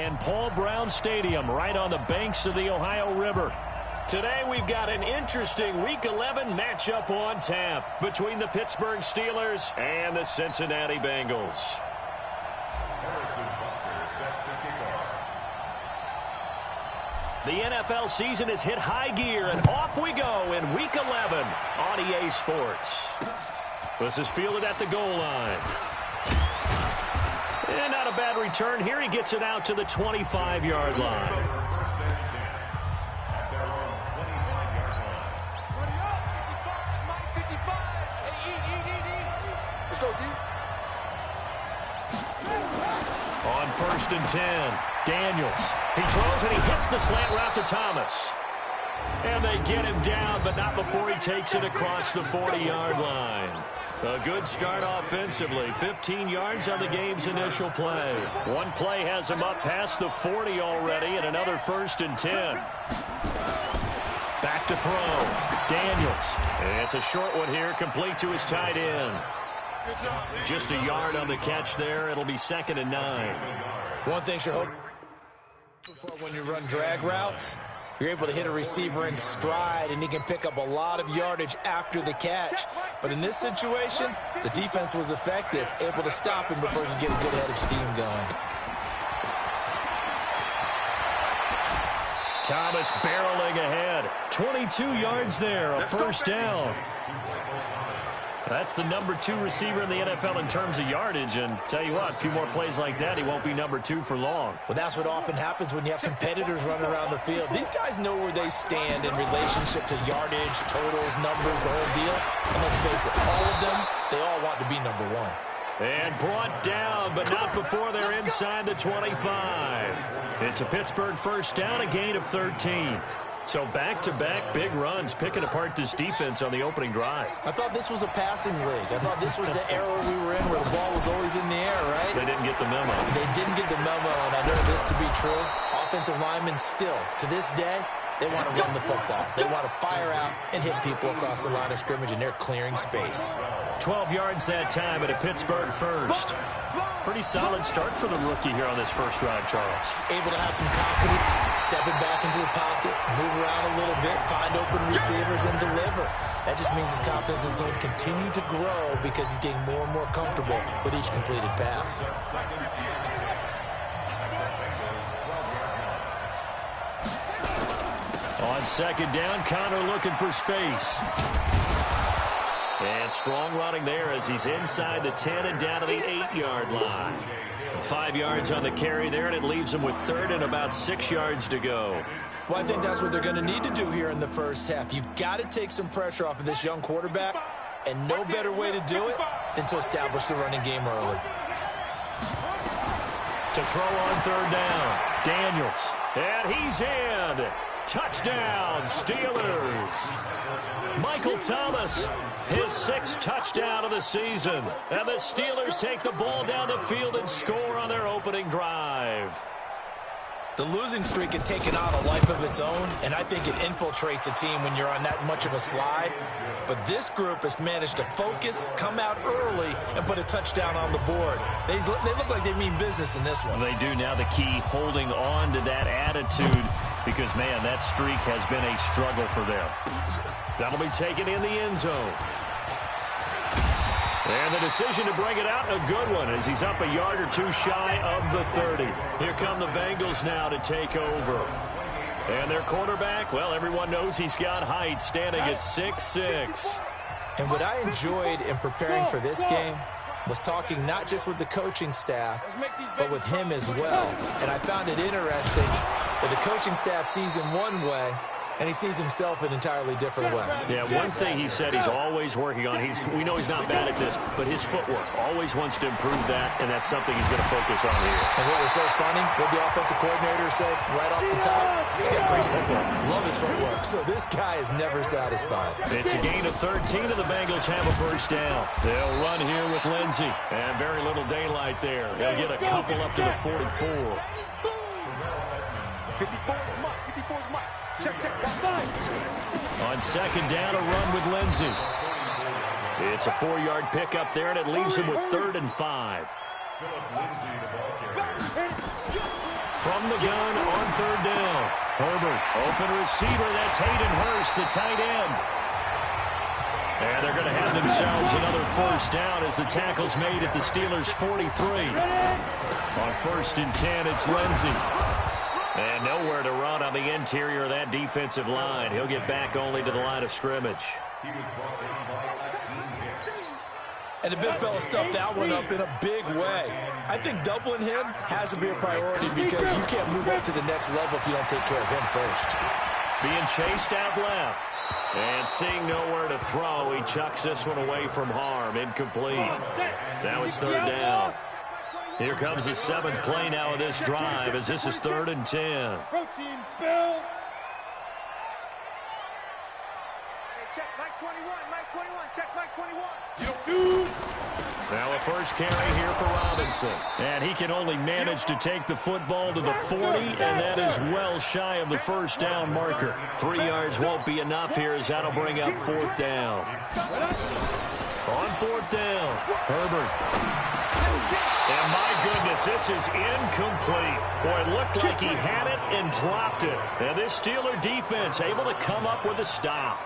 and Paul Brown Stadium right on the banks of the Ohio River. Today we've got an interesting Week 11 matchup on tap between the Pittsburgh Steelers and the Cincinnati Bengals. The NFL season has hit high gear, and off we go in Week 11 on EA Sports. This is fielded at the goal line. And not a bad return here. He gets it out to the 25-yard line. On 1st and 10, Daniels. He throws and he hits the slant route to Thomas. And they get him down, but not before he takes it across the 40-yard line. A good start offensively. 15 yards on the game's initial play. One play has him up past the 40 already, and another 1st and 10. Back to throw. Daniels. And it's a short one here, complete to his tight end. Just a yard on the catch there. It'll be 2nd and 9. One thing you're hoping for when you run drag routes, you're able to hit a receiver in stride, and he can pick up a lot of yardage after the catch. But in this situation, the defense was effective, able to stop him before he could get a good head of steam going. Thomas barreling ahead. 22 yards there, a 1st down. That's the number 2 receiver in the NFL in terms of yardage, and tell you what, a few more plays like that, he won't be number 2 for long. Well, that's what often happens when you have competitors running around the field. These guys know where they stand in relationship to yardage, totals, numbers, the whole deal. And let's face it, all of them, they all want to be number 1. And brought down, but not before they're inside the 25. It's a Pittsburgh 1st down, a gain of 13. So back-to-back big runs, picking apart this defense on the opening drive. I thought this was a passing league. I thought this was the era we were in where the ball was always in the air, right? They didn't get the memo. They didn't get the memo, and I know this to be true. Offensive linemen still, to this day, they want to run the football. They want to fire out and hit people across the line of scrimmage, and they're clearing space. 12 yards that time at a Pittsburgh 1st. Pretty solid start for the rookie here on this first drive, Charles. Able to have some confidence, stepping back into the pocket, move around a little bit, find open receivers, and deliver. That just means his confidence is going to continue to grow because he's getting more and more comfortable with each completed pass. On 2nd down, Connor looking for space. And strong running there as he's inside the 10 and down to the 8-yard line. 5 yards on the carry there, and it leaves him with 3rd and about 6 yards to go. Well, I think that's what they're going to need to do here in the first half. You've got to take some pressure off of this young quarterback, and no better way to do it than to establish the running game early. To throw on 3rd down, Daniels. And he's in. Touchdown, Steelers. Michael Thomas, his 6th touchdown of the season. And the Steelers take the ball down the field and score on their opening drive. The losing streak had taken on a life of its own, and I think it infiltrates a team when you're on that much of a slide. But this group has managed to focus, come out early, and put a touchdown on the board. They look like they mean business in this one. They do now. The key, holding on to that attitude, because, man, that streak has been a struggle for them. That'll be taken in the end zone. And the decision to bring it out, a good one, as he's up a yard or 2 shy of the 30. Here come the Bengals now to take over. And their quarterback, well, everyone knows he's got height, standing at 6'6". And what I enjoyed in preparing for this game was talking not just with the coaching staff, but with him as well. And I found it interesting that the coaching staff sees him one way, and he sees himself an entirely different way. Yeah, one thing he said he's always working on, we know he's not bad at this, but his footwork, always wants to improve that, and that's something he's going to focus on here. And what was so funny, what the offensive coordinator said right off the top, he's got great footwork, love his footwork, so this guy is never satisfied. It's a gain of 13, and the Bengals have a 1st down. They'll run here with Lindsey, and very little daylight there. They'll get a couple up to the 44. 54's Mike. Check. On 2nd down, a run with Lindsey. It's a 4-yard pickup there, and it leaves him with 3rd and 5. From the gun on third down. Herbert, open receiver. That's Hayden Hurst, the tight end. And they're going to have themselves another first down as the tackle's made at the Steelers' 43. On 1st and 10, it's Lindsey. And nowhere to run on the interior of that defensive line. He'll get back only to the line of scrimmage. And the big fella stuffed that one up in a big way. I think doubling him has to be a priority because you can't move up to the next level if you don't take care of him first. Being chased out left. And seeing nowhere to throw, he chucks this one away from harm. Incomplete. Now it's third down. Here comes the 7th play now of this drive as this is 3rd and 10. Protein spill. Check Mike 21, Mike 21, check Mike 21. Now a first carry here for Robinson. And he can only manage to take the football to the 40, and that is well shy of the first down marker. 3 yards won't be enough here as that'll bring up 4th down. On 4th down, Herbert. And my goodness, this is incomplete. Boy, it looked like he had it and dropped it. And this Steeler defense able to come up with a stop.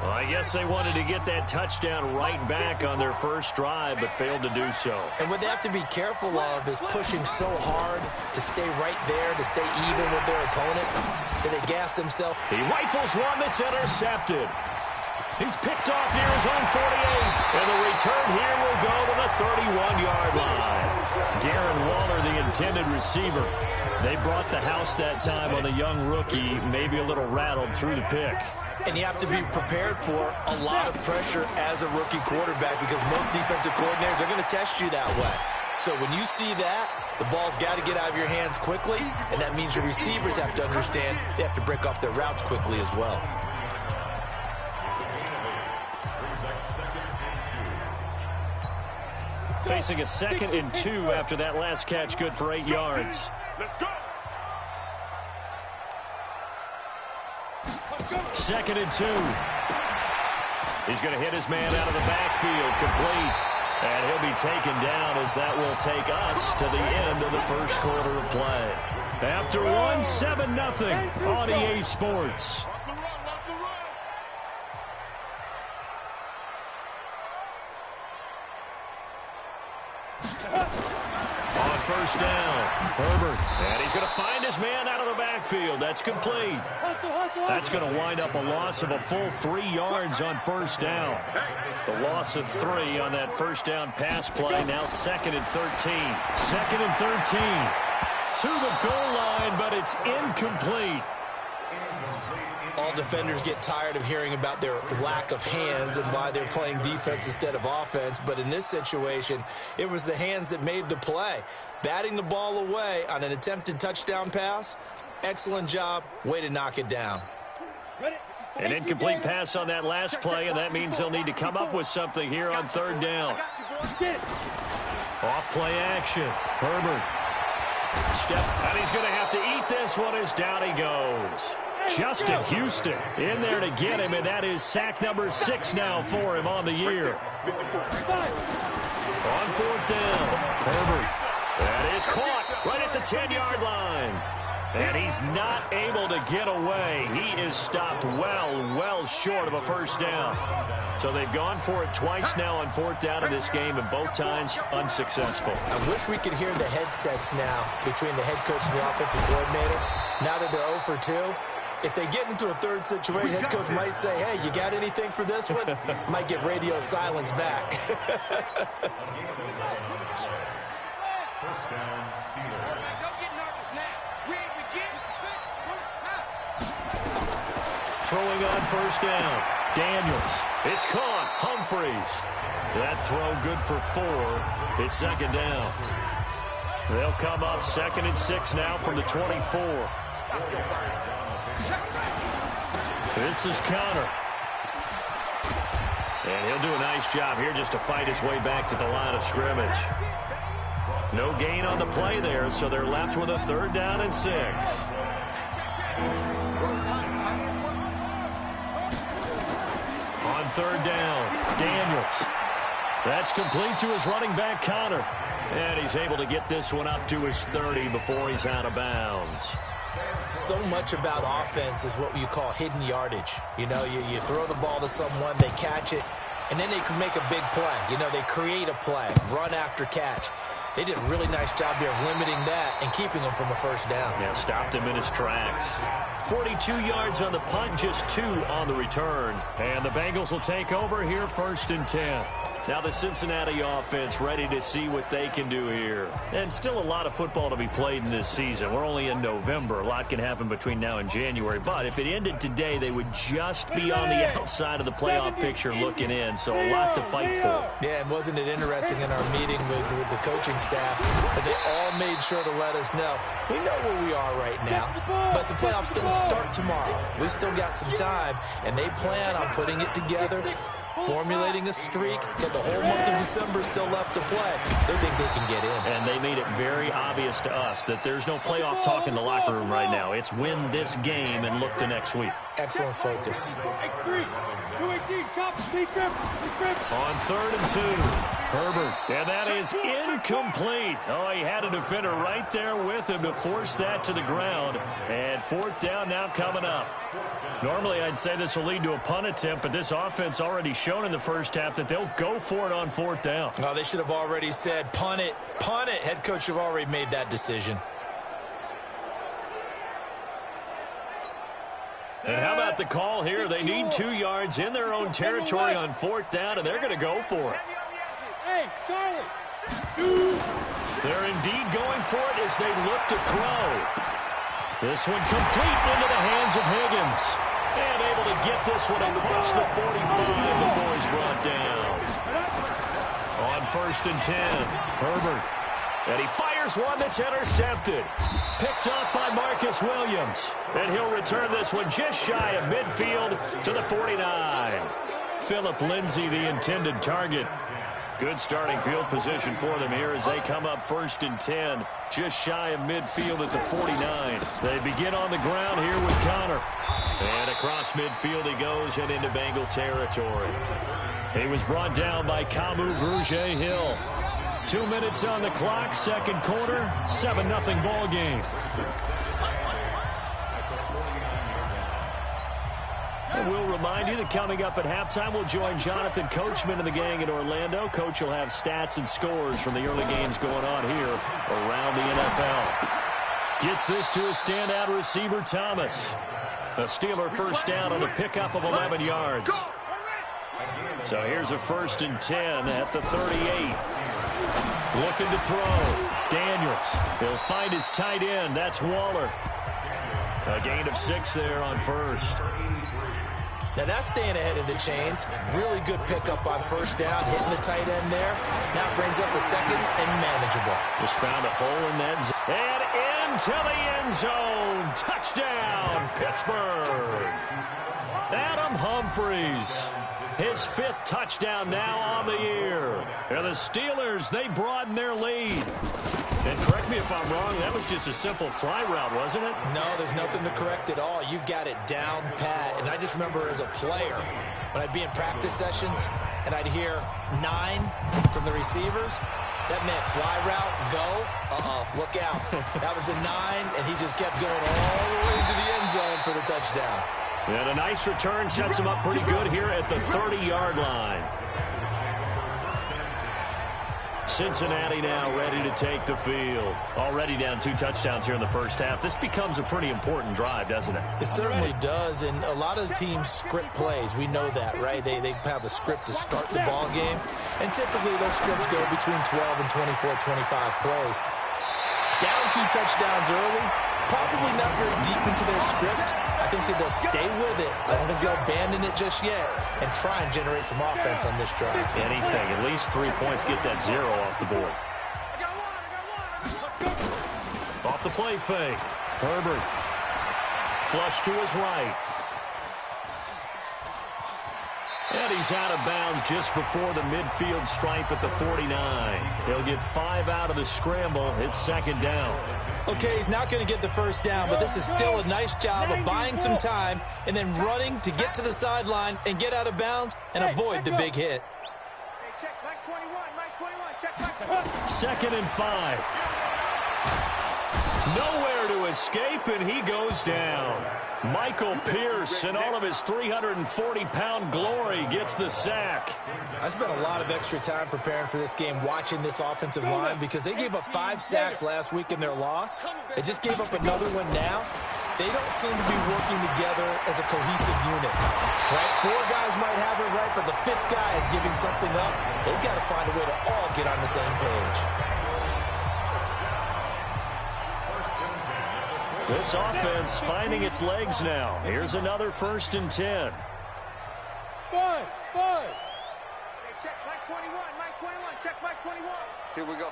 Well, I guess they wanted to get that touchdown right back on their first drive, but failed to do so. And what they have to be careful of is pushing so hard to stay right there, to stay even with their opponent, that they gas themselves. He rifles one that's intercepted. He's picked off near his own 48. And the return here will go to the 31-yard line. Darren Waller, the intended receiver. They brought the house that time on the young rookie, maybe a little rattled through the pick. And you have to be prepared for a lot of pressure as a rookie quarterback because most defensive coordinators are going to test you that way. So when you see that, the ball's got to get out of your hands quickly, and that means your receivers have to understand they have to break off their routes quickly as well. Facing a 2nd and 2 after that last catch, good for 8 yards. Let's go. 2nd and 2. He's going to hit his man out of the backfield, complete. And he'll be taken down as that will take us to the end of the first quarter of play. After one, 7-0 on EA Sports. On first down, Herbert. And he's going to find his man out of the backfield. That's complete. That's going to wind up a loss of a full 3 yards on first down. The loss of 3 on that first down pass play. Now 2nd and 13. 2nd and 13. To the goal line, but it's incomplete. All defenders get tired of hearing about their lack of hands and why they're playing defense instead of offense. But in this situation, it was the hands that made the play. Batting the ball away on an attempted touchdown pass, excellent job. Way to knock it down. An incomplete pass on that last play, and that means they'll need to come up with something here on third down. Off play action. Herbert. Step, and he's going to have to eat this one as down he goes. Justin Houston in there to get him, and that is sack number 6 now for him on the year. On fourth down, Herbert. That is caught right at the 10-yard line. And he's not able to get away. He is stopped well short of a first down. So they've gone for it twice now on fourth down in this game, and both times unsuccessful. I wish we could hear the headsets now between the head coach and the offensive coordinator. Now that they're 0 for 2, if they get into a third situation, head coach might say, hey, you got anything for this one? Might get radio silence back. First down, Steelers. Don't get nervous now. We ain't beginning. Throwing on first down. Daniels. It's caught. Humphreys. That throw good for 4. It's second down. They'll come up 2nd and 6 now from the 24. This is Connor. And he'll do a nice job here just to fight his way back to the line of scrimmage. No gain on the play there, so they're left with a 3rd down and 6. On 3rd down, Daniels. That's complete to his running back, Connor. And he's able to get this one up to his 30 before he's out of bounds. So much about offense is what you call hidden yardage. You know, you throw the ball to someone, they catch it, and then they can make a big play. You know, they create a play, run after catch. They did a really nice job there of limiting that and keeping him from a first down. Yeah, stopped him in his tracks. 42 yards on the punt, just 2 on the return. And the Bengals will take over here, 1st and 10. Now the Cincinnati offense ready to see what they can do here. And still a lot of football to be played in this season. We're only in November. A lot can happen between now and January. But if it ended today, they would just be on the outside of the playoff picture looking in. So a lot to fight for. Yeah, and wasn't it interesting in our meeting with the coaching staff that they all made sure to let us know, we know where we are right now, but the playoffs don't start tomorrow. We still got some time, and they plan on putting it together, formulating a streak, got the whole month of December still left to play. They think they can get in. And they made it very obvious to us that there's no playoff talk in the locker room right now. It's win this game and look to next week. Excellent focus. X3, 218, chop, speed grip. On 3rd and 2, Herbert. And that is incomplete. Oh, he had a defender right there with him to force that to the ground. And 4th down now coming up. Normally, I'd say this will lead to a punt attempt, but this offense already shown in the first half that they'll go for it on 4th down. Oh, they should have already said, punt it, punt it. Head coach should have already made that decision. And how about the call here? They need 2 yards in their own territory on 4th down, and they're going to go for it. Hey, Charlie. They're indeed going for it as they look to throw. This one complete into the hands of Higgins. And able to get this one across the 45 before he's brought down. On 1st and 10, Herbert. And he fires one that's intercepted. Picked off by Marcus Williams. And he'll return this one just shy of midfield to the 49. Phillip Lindsay, the intended target. Good starting field position for them here as they come up 1st and 10. Just shy of midfield at the 49. They begin on the ground here with Connor. And across midfield he goes and into Bengal territory. He was brought down by Kamu Grugier-Hill. 2 minutes on the clock, 2nd quarter, 7-0 ball game. And we'll remind you that coming up at halftime, we'll join Jonathan Coachman and the gang in Orlando. Coach will have stats and scores from the early games going on here around the NFL. Gets this to a standout receiver, Thomas. A Steeler 1st down on the pickup of 11 yards. So here's a 1st and 10 at the 38. Looking to throw. Daniels. He'll find his tight end. That's Waller. A gain of 6 there on 1st. Now that's staying ahead of the chains. Really good pickup on 1st down, hitting the tight end there. Now it brings up a 2nd and manageable. Just found a hole in that zone. And into the end zone. Touchdown, Pittsburgh. Adam Humphries. His 5th touchdown now on the year. And the Steelers, they broaden their lead. And correct me if I'm wrong, that was just a simple fly route, wasn't it? No, there's nothing to correct at all. You've got it down pat. And I just remember as a player, when I'd be in practice sessions and I'd hear 9 from the receivers, that meant fly route, go, look out. That was the 9, and he just kept going all the way to the end zone for the touchdown. And a nice return sets him up pretty good here at the 30-yard line. Cincinnati now ready to take the field. Already down 2 touchdowns here in the first half. This becomes a pretty important drive, doesn't it? It certainly does, and a lot of teams script plays. We know that, right? They have a script to start the ball game, and typically those scripts go between 12 and 24, 25 plays. Down 2 touchdowns early, probably not very deep into their script. I think that they'll stay with it. I don't think they'll abandon it just yet and try and generate some offense on this drive. Anything. At least 3 points. Get that 0 off the board. Off the play fake. Herbert. Flush to his right. And he's out of bounds just before the midfield stripe at the 49. He'll get 5 out of the scramble. It's 2nd down. Okay, he's not going to get the 1st down, but this is still a nice job of buying some time and then running to get to the sideline and get out of bounds and avoid the big hit. Hey, check, Mike 21, 2nd and 5. Nowhere to escape, and he goes down. Michael Pierce, in all of his 340-pound glory, gets the sack. I spent a lot of extra time preparing for this game, watching this offensive line, because they gave up 5 sacks last week in their loss. They just gave up another one now. They don't seem to be working together as a cohesive unit. Right? 4 guys might have it right, but the 5th guy is giving something up. They've got to find a way to all get on the same page. This offense finding its legs now. Here's another 1st and 10. 5. Hey, check Mike 21. Mike 21. Check Mike 21. Here we go.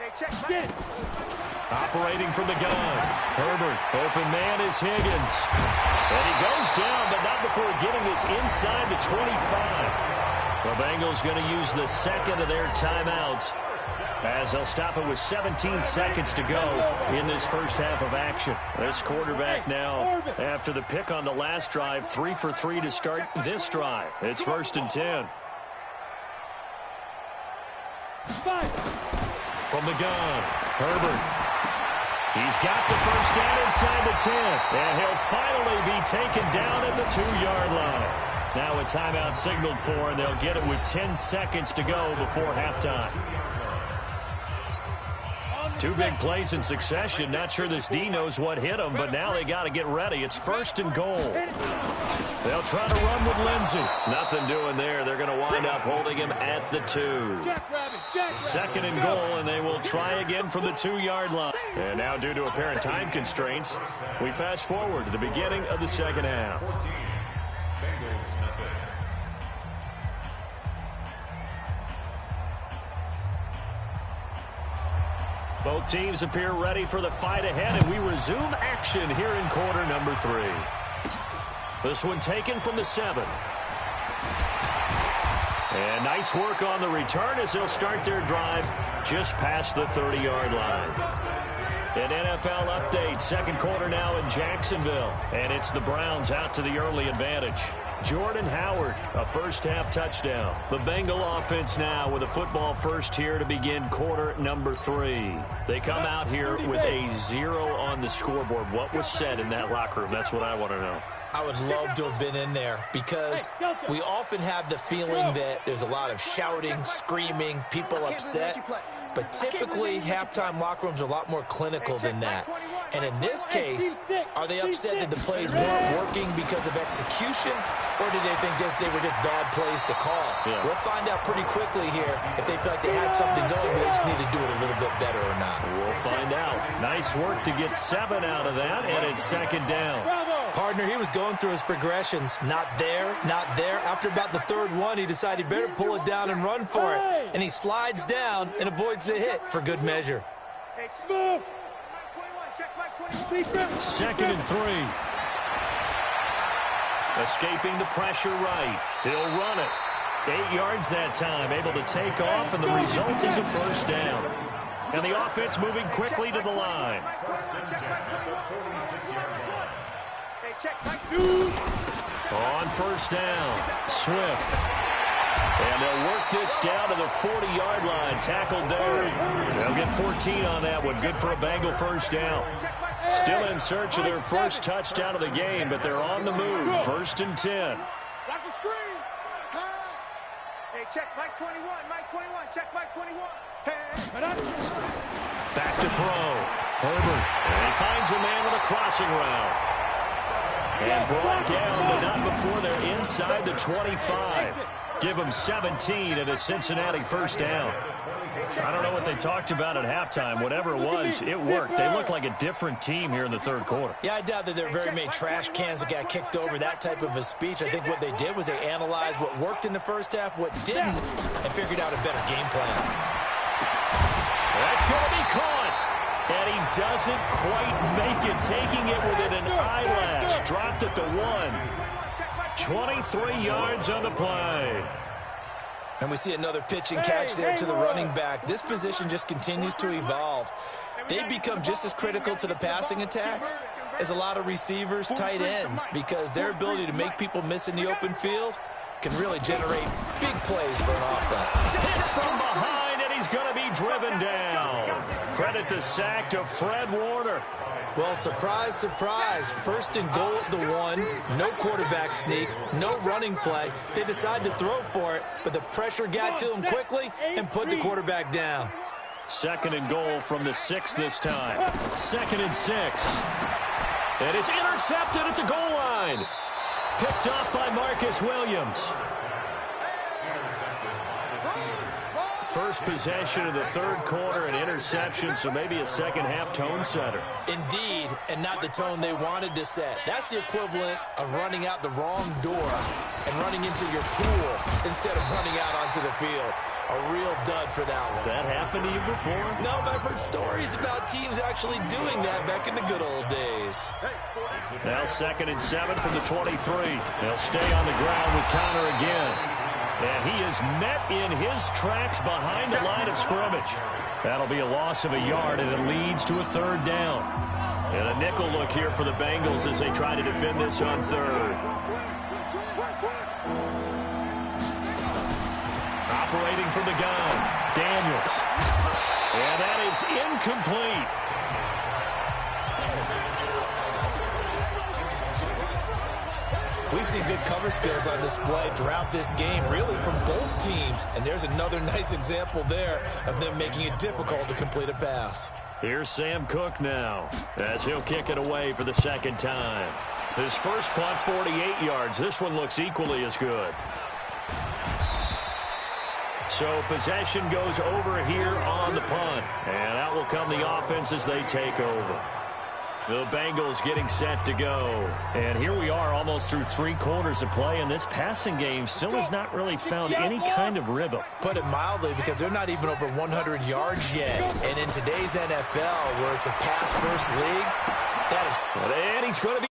Hey, check Mike. Operating from the gun. Herbert. Open man is Higgins. And he goes down, but not before getting this inside the 25. The Bengals going to use the 2nd of their timeouts, as they'll stop it with 17 seconds to go in this first half of action. This quarterback now, after the pick on the last drive, 3 for 3 to start this drive. It's 1st and 10. 5. From the gun, Herbert. He's got the first down inside the 10, and he'll finally be taken down at the 2-yard line. Now a timeout signaled for, and they'll get it with 10 seconds to go before halftime. 2 big plays in succession. Not sure this D knows what hit him, but now they got to get ready. It's 1st and goal. They'll try to run with Lindsey. Nothing doing there. They're going to wind up holding him at the 2. 2nd and goal, and they will try again from the 2-yard line. And now, due to apparent time constraints, we fast forward to the beginning of the second half. Both teams appear ready for the fight ahead, and we resume action here in quarter number 3. This one taken from the 7. And nice work on the return as they'll start their drive just past the 30-yard line. An NFL update, 2nd quarter now in Jacksonville, and it's the Browns out to the early advantage. Jordan Howard, a first-half touchdown. The Bengal offense now with a football first here to begin quarter number 3. They come out here with a 0 on the scoreboard. What was said in that locker room? That's what I want to know. I would love to have been in there, because we often have the feeling that there's a lot of shouting, screaming, people upset. But typically, halftime locker rooms are a lot more clinical than that. And in this case, are they upset that the plays weren't working because of execution, or did they think they were just bad plays to call? Yeah. We'll find out pretty quickly here if they feel like they had something going, but they just need to do it a little bit better or not. We'll find out. Nice work to get 7 out of that, and it's 2nd down. Partner, he was going through his progressions. Not there, not there. After about the 3rd one, he decided he better pull it down and run for it. And he slides down and avoids the hit for good measure. 2nd and 3. Escaping the pressure right. He'll run it. 8 yards that time, able to take off, and the result is a first down. And the offense moving quickly to the line. On first down, Swift. And they'll work this down to the 40-yard line. Tackled there. They'll get 14 on that one. Good for a Bengal first down. Still in search of their first touchdown of the game, but they're on the move. 1st and 10. Watch the screen. Pass. Hey, check Mike 21. Mike 21. Check Mike 21. Back to throw. Herbert. And he finds a man with a crossing route. And brought down, but not before they're inside the 25. Give them 17 at a Cincinnati first down. I don't know what they talked about at halftime. Whatever it was, it worked. They look like a different team here in the 3rd quarter. Yeah, I doubt that there are very many trash cans that got kicked over, that type of a speech. I think what they did was they analyzed what worked in the first half, what didn't, and figured out a better game plan. That's going to be caught. And he doesn't quite make it, taking it within an eyelash. Dropped at the 1. 23 yards on the play. And we see another pitch and catch there to the running back. This position just continues to evolve. They become just as critical to the passing attack as a lot of receivers, tight ends, because their ability to make people miss in the open field can really generate big plays for an offense. Hit from behind, and he's going to be driven down. Credit the sack to Fred Warner. Well, surprise, surprise. First and goal at the 1. No quarterback sneak. No running play. They decided to throw for it, but the pressure got to him quickly and put the quarterback down. Second and goal from the 6 this time. Second and 6. And it's intercepted at the goal line. Picked off by Marcus Williams. First possession of the third quarter, an interception, so maybe a second-half tone setter. Indeed, and not the tone they wanted to set. That's the equivalent of running out the wrong door and running into your pool instead of running out onto the field. A real dud for that one. Has that happened to you before? No, but I've heard stories about teams actually doing that back in the good old days. Now second and 7 from the 23. They'll stay on the ground with Connor again. And he is met in his tracks behind the line of scrimmage. That'll be a loss of a yard, and it leads to a third down. And a nickel look here for the Bengals as they try to defend this on third. Operating from the gun, Daniels. And that is incomplete. We've seen good cover skills on display throughout this game, really from both teams. And there's another nice example there of them making it difficult to complete a pass. Here's Sam Cook now as he'll kick it away for the second time. His first punt, 48 yards. This one looks equally as good. So possession goes over here on the punt. And out will come the offense as they take over. The Bengals getting set to go. And here we are almost through 3 quarters of play, and this passing game still has not really found any kind of rhythm. Put it mildly, because they're not even over 100 yards yet. And in today's NFL, where it's a pass-first league, that is... And he's going to be...